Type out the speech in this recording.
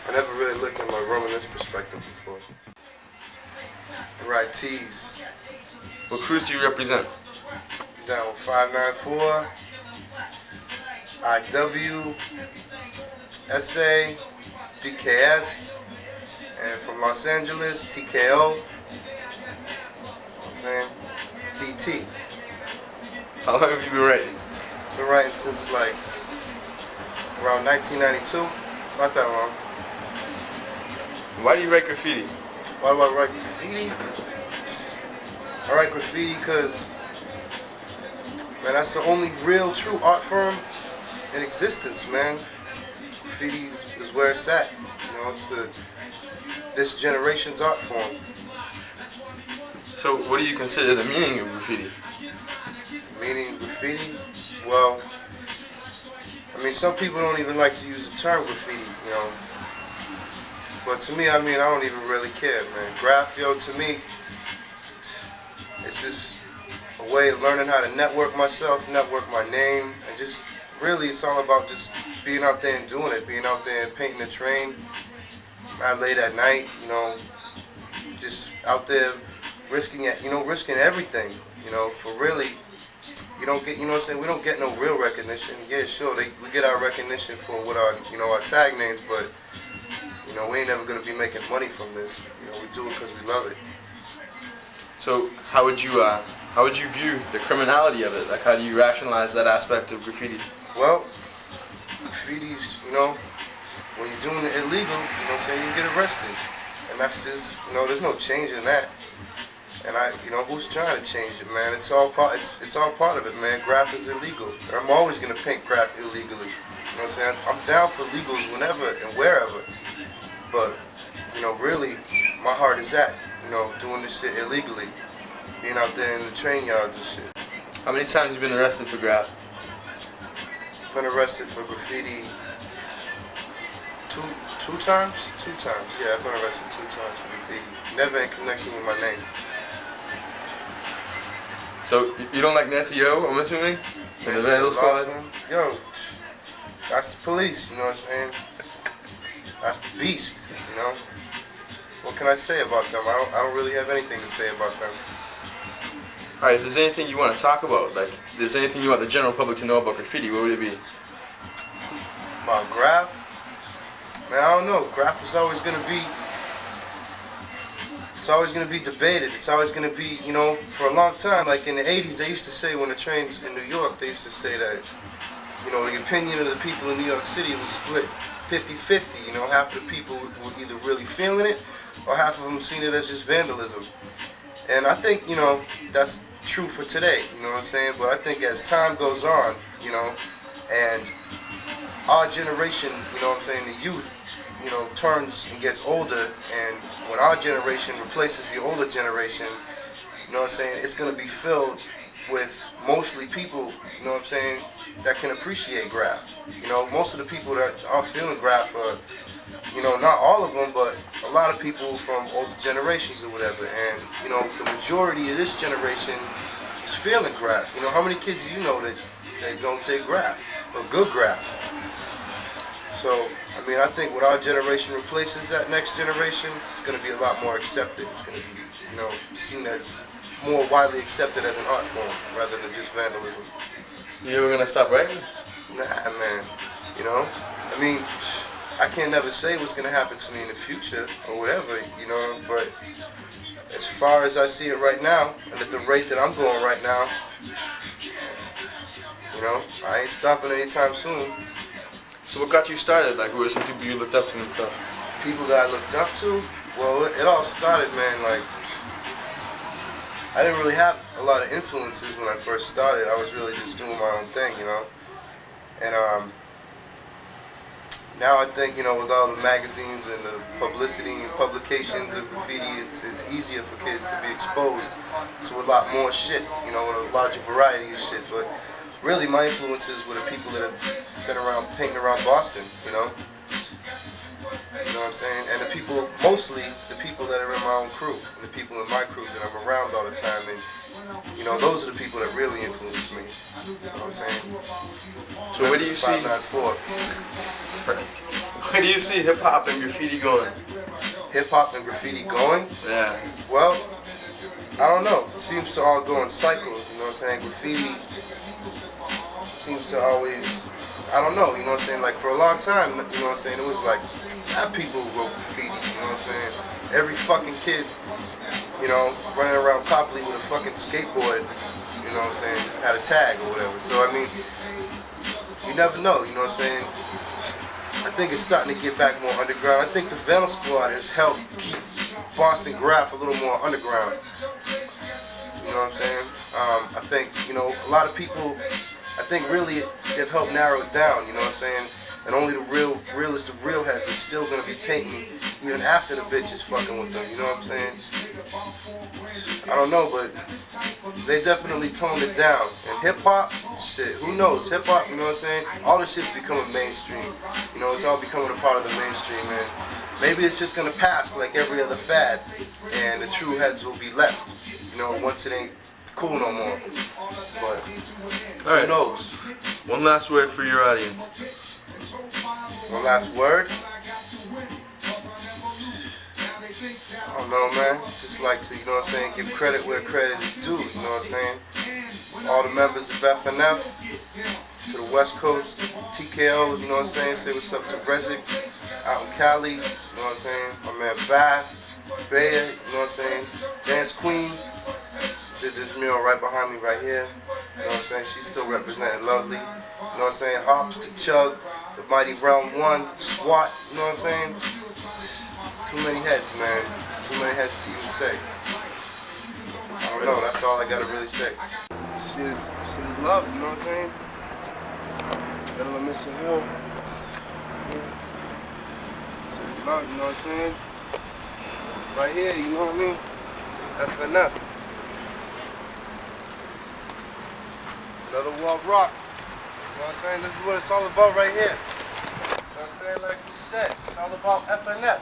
I never really looked at my room in this perspective before. I ride teaz. What crews do you represent? Down with 594, IW, SA, DKS, and from Los Angeles, TKO. You know what I'm saying? DT. How long have you been writing? Been writing since like around 1992. Not that long. Why do you write graffiti? Why do I write graffiti? I write graffiti because, man, that's the only real true art form in existence, man. Graffiti is where it's at. You know, it's this generation's art form. So what do you consider the meaning of graffiti? Meaning of graffiti? Well, I mean, some people don't even like to use the term graffiti, you know. But to me, I mean, I don't even really care, man. Graffio, to me, it's just a way of learning how to network myself, network my name, and just really it's all about just being out there and doing it, being out there and painting the train, not late at night, you know, just out there risking it, you know, risking everything, you know, for really, you don't get, you know what I'm saying, we don't get no real recognition. Yeah, sure, we get our recognition for what our, you know, our tag names, but, you know, we ain't never gonna be making money from this. You know, we do it because we love it. So how would you view the criminality of it? Like, how do you rationalize that aspect of graffiti? Well, graffiti's, you know, when you're doing it illegal, you know what I'm saying, you get arrested. And that's just, you know, there's no change in that. And you know, who's trying to change it, man? It's all part of it, man. Graph is illegal. I'm always gonna paint graph illegally. You know what I'm saying? I'm down for legals whenever and wherever. But, you know, really, my heart is at, you know, doing this shit illegally. Being out there in the train yards and shit. How many times have you been arrested for graph? Been arrested for graffiti two times? 2 times, yeah, I've been arrested 2 times for graffiti. Never in connection with my name. So, you don't like Nancy Yo, I'm assuming? And the Vandal Squad? Yo, that's the police, you know what I'm saying? That's the beast, you know? What can I say about them? I don't really have anything to say about them. Alright, if there's anything you want to talk about, like, if there's anything you want the general public to know about graffiti, what would it be? About graph? Man, I don't know. Graph is always gonna be, it's always gonna be debated. It's always gonna be, you know, for a long time, like in the 80s, they used to say when the trains in New York, they used to say that, you know, the opinion of the people in New York City was split 50-50, you know, half of the people were either really feeling it, or half of them seen it as just vandalism. And I think, you know, that's true for today, you know what I'm saying? But I think as time goes on, you know, and our generation, you know what I'm saying, the youth, you know, turns and gets older, and when our generation replaces the older generation, you know what I'm saying, it's going to be filled with mostly people, you know what I'm saying, that can appreciate graph. You know, most of the people that are feeling graph are, you know, not all of them, but a lot of people from older generations or whatever. And, you know, the majority of this generation is feeling graph. You know, how many kids do you know that don't take graph, or good graph? So, I mean, I think when our generation replaces that next generation, it's going to be a lot more accepted. It's going to be, you know, seen as more widely accepted as an art form rather than just vandalism. You ever gonna stop writing? Nah, man. You know, I mean, I can't never say what's gonna happen to me in the future or whatever, you know, but as far as I see it right now, and at the rate that I'm going right now, you know, I ain't stopping anytime soon. So what got you started? Like, who were some people you looked up to and stuff? People that I looked up to? Well, it all started, man, like, I didn't really have a lot of influences when I first started. I was really just doing my own thing, you know. And now I think, you know, with all the magazines and the publicity and publications of graffiti, it's easier for kids to be exposed to a lot more shit, you know, with a larger variety of shit. But really, my influences were the people that have been around, painting around Boston, you know. You know what I'm saying? And the people, mostly the people that are in my own crew, and the people in my crew that I'm around all the time, and, you know, those are the people that really influence me. You know what I'm saying? So where do you see... 594. Where do you see hip hop and graffiti going? Hip hop and graffiti going? Yeah. Well, I don't know. It seems to all go in cycles, you know what I'm saying? Graffiti seems to always, I don't know, you know what I'm saying? Like for a long time, you know what I'm saying? It was like, people who wrote graffiti, you know what I'm saying? Every fucking kid, you know, running around Copley with a fucking skateboard, you know what I'm saying? Had a tag or whatever. So I mean, you never know, you know what I'm saying? I think it's starting to get back more underground. I think the Venom Squad has helped keep Boston Graph a little more underground. You know what I'm saying? I think, you know, a lot of people, I think really they've helped narrow it down, you know what I'm saying? And only the realest of real heads are still going to be painting even after the bitches fucking with them, you know what I'm saying? I don't know, but they definitely toned it down. And hip-hop, shit, who knows? Hip-hop, you know what I'm saying? All this shit's becoming mainstream. You know, it's all becoming a part of the mainstream, and maybe it's just going to pass like every other fad, and the true heads will be left, you know, once it ain't cool no more. But who knows? One last word for your audience. One last word? I don't know, man. Just like to, you know what I'm saying, give credit where credit is due, you know what I'm saying? All the members of FNF, to the West Coast, TKOs, you know what I'm saying? Say what's up to Rezik out in Cali, you know what I'm saying? My man Bast, Bayer, you know what I'm saying? Dance Queen, did this mural right behind me right here, you know what I'm saying? She's still representing lovely, you know what I'm saying? Hops to Chug, the Mighty Realm 1, SWAT, you know what I'm saying? Too many heads, man. Too many heads to even say. I don't know, that's all I gotta really say. Shit is love, you know what I'm saying? Better than Missing Hill. Shit is love, you know what I'm saying? Right here, you know what I mean? FNF. Another wall of rock. You know what I'm saying? This is what it's all about right here. You know what I'm saying? Like you said, it's all about FNF.